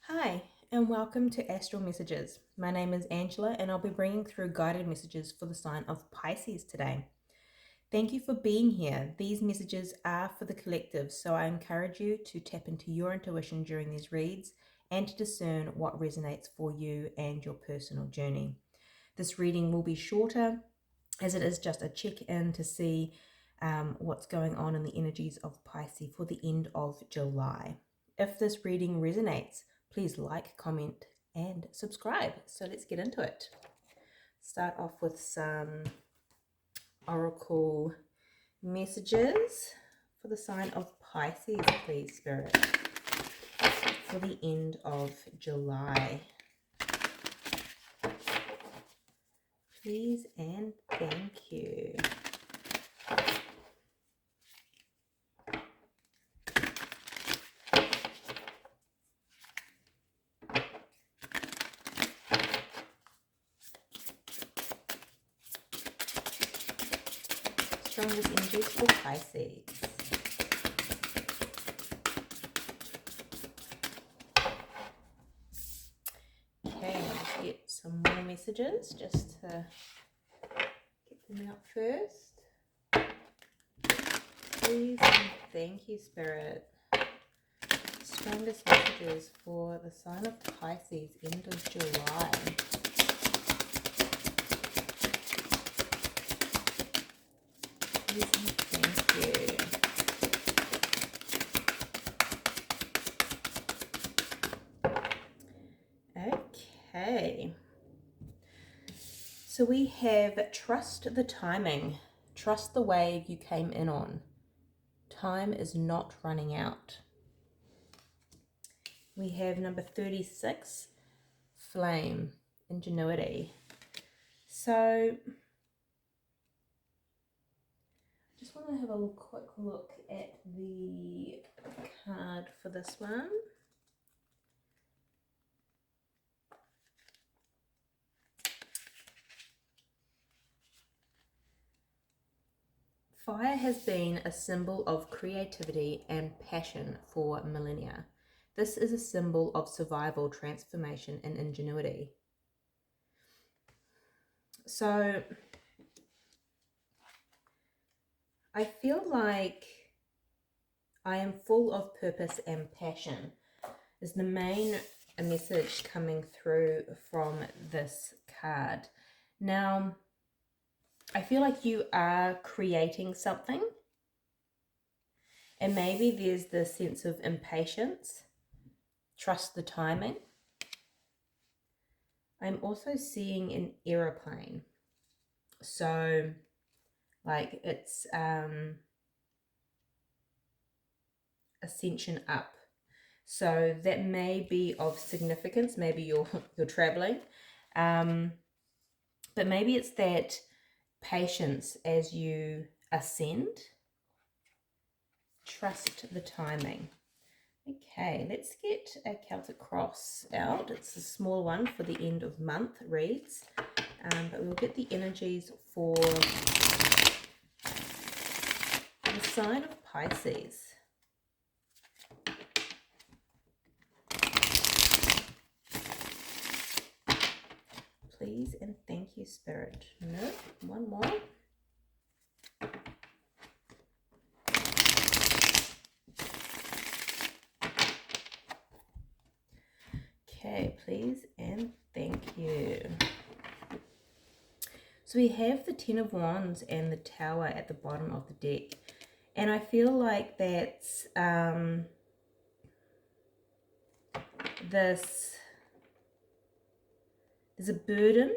Hi, and welcome to Astral Messages. My name is Angela, and I'll be bringing through guided messages for the sign of Pisces today. Thank you for being here. These messages are for the collective, so I encourage you to tap into your intuition during these reads and to discern what resonates for you and your personal journey. This reading will be shorter, as it is just a check-in to see what's going on in the energies of Pisces for the end of July. If this reading resonates, please like, comment, and subscribe. So let's get into it. Start off with some oracle messages for the sign of Pisces, please, Spirit, for the end of July. Please and thank you. Strongest energies for Pisces. Okay, let's get some more messages just to get them out first. Please and thank you, Spirit. Strongest messages for the sign of Pisces, end of July. Please and thank you. Okay. So we have trust the timing. Trust the wave you came in on. Time is not running out. We have number 36, flame, ingenuity. So just want to have a quick look at the card for this one. Fire has been a symbol of creativity and passion for millennia. This is a symbol of survival, transformation, and ingenuity. So I feel like I am full of purpose and passion is the main message coming through from this card. Now, I feel like you are creating something, and maybe there's the sense of impatience. Trust the timing. I'm also seeing an aeroplane. So, like, it's ascension up. So that may be of significance. Maybe you're traveling, but maybe it's that patience as you ascend. Trust the timing. Okay, let's get a Celtic cross out. It's a small one for the end of month reads, but we'll get the energies for the sign of Pisces. Please and thank you, Spirit. No, one more. Okay, please and thank you. So we have the Ten of Wands and the Tower at the bottom of the deck. And I feel like that's there's a burden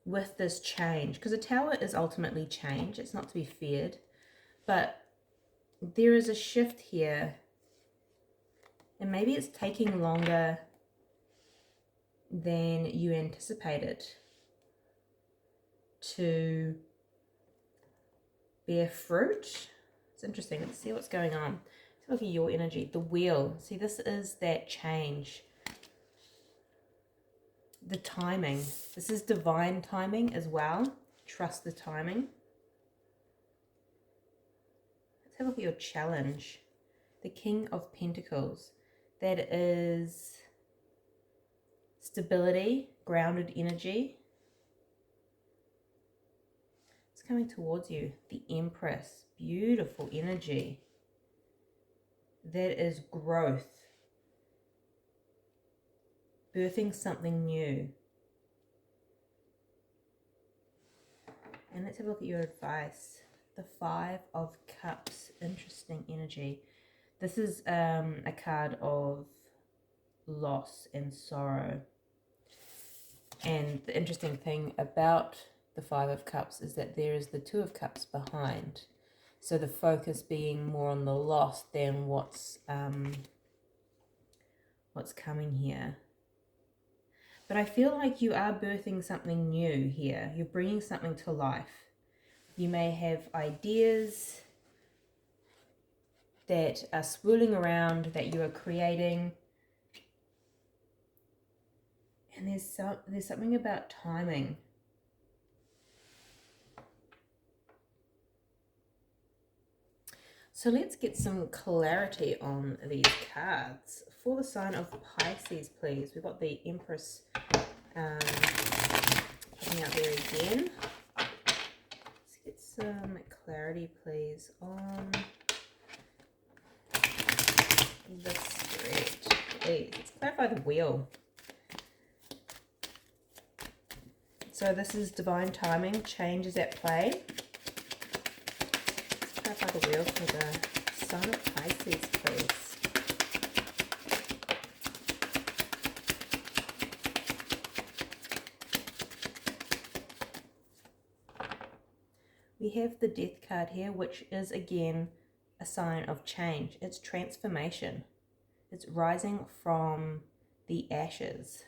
with this change, because a tower is ultimately change. It's not to be feared, but there is a shift here, and maybe it's taking longer than you anticipated to bear fruit. It's interesting. Let's see what's going on. Let's look at your energy. The wheel. See, this is that change. The timing. This is divine timing as well. Trust the timing. Let's have a look at your challenge. The King of Pentacles. that is stability, grounded energy. It's coming towards you. The Empress, beautiful energy. That is growth, birthing something new. And let's have a look at your advice. The Five of Cups, interesting energy. This is a card of loss and sorrow. And the interesting thing about the Five of Cups is that there is the Two of Cups behind. So the focus being more on the loss than what's coming here. But I feel like you are birthing something new here. You're bringing something to life. You may have ideas that are swirling around that you are creating. And there's something about timing. So let's get some clarity on these cards. For the sign of Pisces, please. We've got the Empress coming out there again. Let's get some clarity, please, on this spread. Please, let's clarify the wheel. So this is divine timing, change is at play. Let's clarify the wheel for the sign of Pisces, please. We have the Death card here, which is again a sign of change. It's transformation. It's rising from the ashes.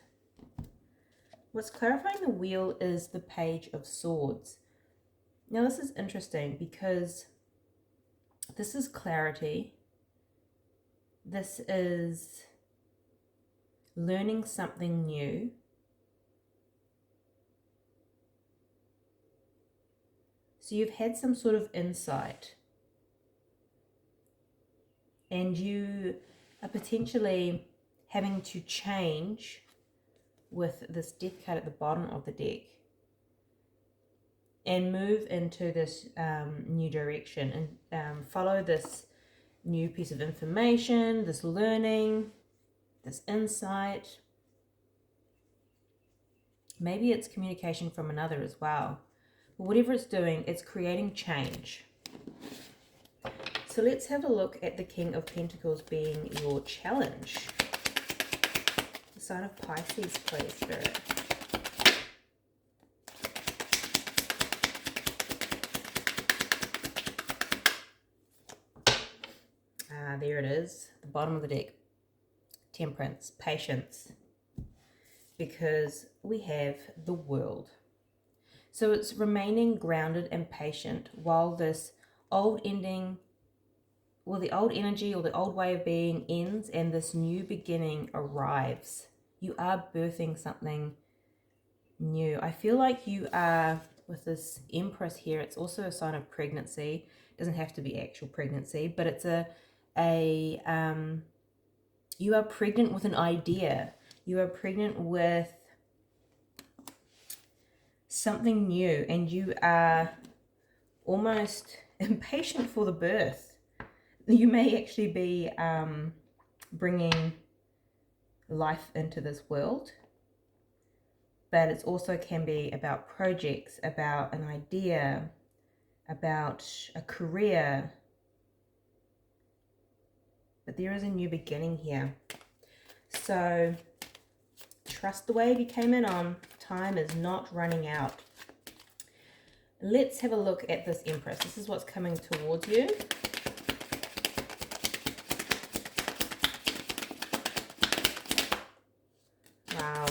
What's clarifying the wheel is the Page of Swords. Now this is interesting because this is clarity. This is learning something new. So you've had some sort of insight and you are potentially having to change with this Death card at the bottom of the deck and move into this new direction and follow this new piece of information, this learning, this insight. Maybe it's communication from another as well. But whatever it's doing, it's creating change. So let's have a look at the King of Pentacles being your challenge. The sign of Pisces, please, Spirit. There it is, the bottom of the deck. Temperance, patience. Because we have the World. So it's remaining grounded and patient while this old ending, well, the old energy or the old way of being ends and this new beginning arrives. You are birthing something new. I feel like you are, with this Empress here, it's also a sign of pregnancy. It doesn't have to be actual pregnancy, but it's you are pregnant with an idea. You are pregnant with something new and you are almost impatient for the birth. You may actually be bringing life into this world, but it also can be about projects, about an idea, about a career. But there is a new beginning here. So trust the wave you came in on. Time is not running out. Let's have a look at this Empress. This is what's coming towards you. Wow.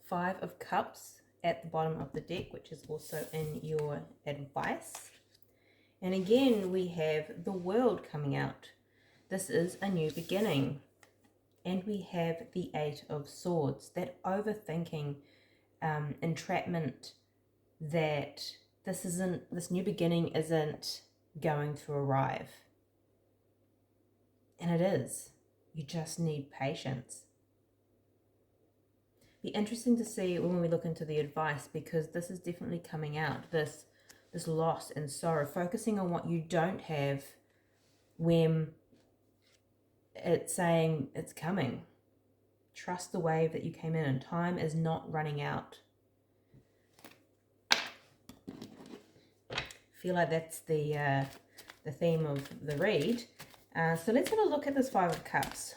Five of Cups at the bottom of the deck, which is also in your advice. And again, we have the World coming out. This is a new beginning. And we have the Eight of Swords, that overthinking, entrapment, that this new beginning isn't going to arrive. And it is. You just need patience. Be interesting to see when we look into the advice, because this is definitely coming out, this loss and sorrow, focusing on what you don't have when it's saying it's coming. Trust the wave that you came in, and time is not running out. Feel like that's the theme of the read. So let's have a look at this Five of Cups.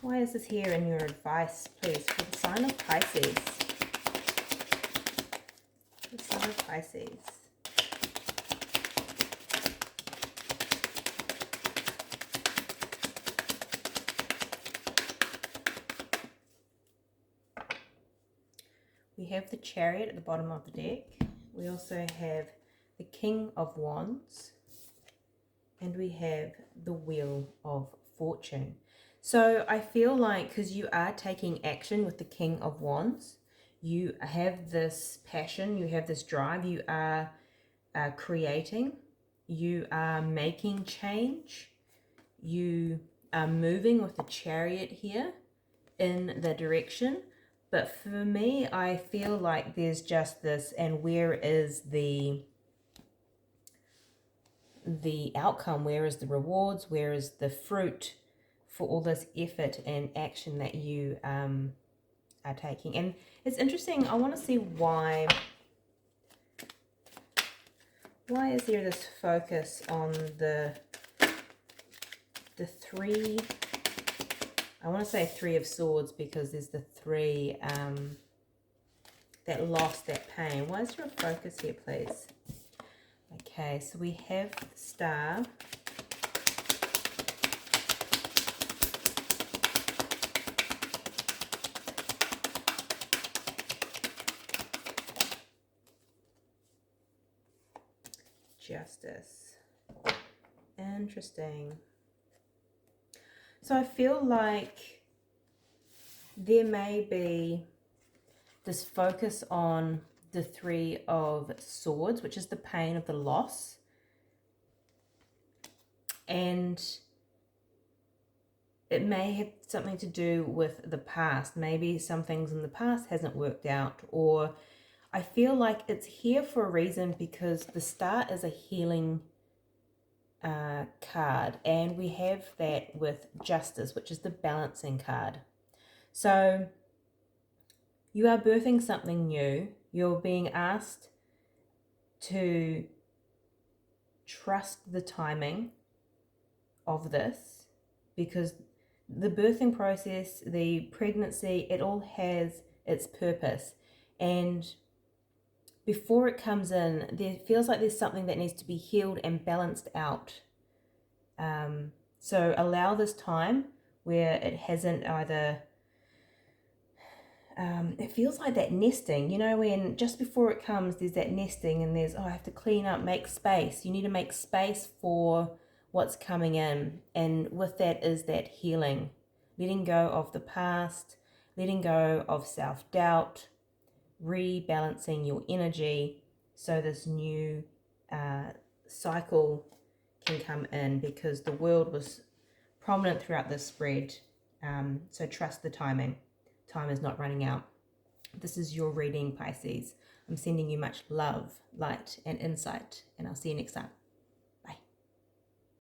Why is this here in your advice, please, for the sign of Pisces? The sign of Pisces. We have the Chariot at the bottom of the deck. We also have the King of Wands. And we have the Wheel of Fortune. So I feel like, because you are taking action with the King of Wands, you have this passion, you have this drive, you are creating, you are making change, you are moving with the Chariot here in the direction. But for me, I feel like there's just this, and where is the outcome? Where is the rewards? Where is the fruit for all this effort and action that you are taking? And it's interesting. I want to see why is there this focus on the three? I want to say Three of Swords, because there's the three, that loss, that pain. Why is there a focus here, please? Okay, so we have the Star. Justice. Interesting. So I feel like there may be this focus on the Three of Swords, which is the pain of the loss. And it may have something to do with the past. Maybe some things in the past hasn't worked out, or I feel like it's here for a reason, because the Star is a healing card, and we have that with Justice, which is the balancing card. So you are birthing something new. You're being asked to trust the timing of this, because the birthing process, the pregnancy, it all has its purpose. And before it comes in, there feels like there's something that needs to be healed and balanced out. So allow this time where it hasn't either... it feels like that nesting, you know, when just before it comes, there's that nesting, and there's, oh, I have to clean up, make space. You need to make space for what's coming in. And with that is that healing, letting go of the past, letting go of self-doubt, rebalancing your energy, so this new cycle can come in, because the world was prominent throughout this spread. So trust the timing. Time is not running out. This is your reading, Pisces. I'm sending you much love, light, and insight, and I'll see you next time.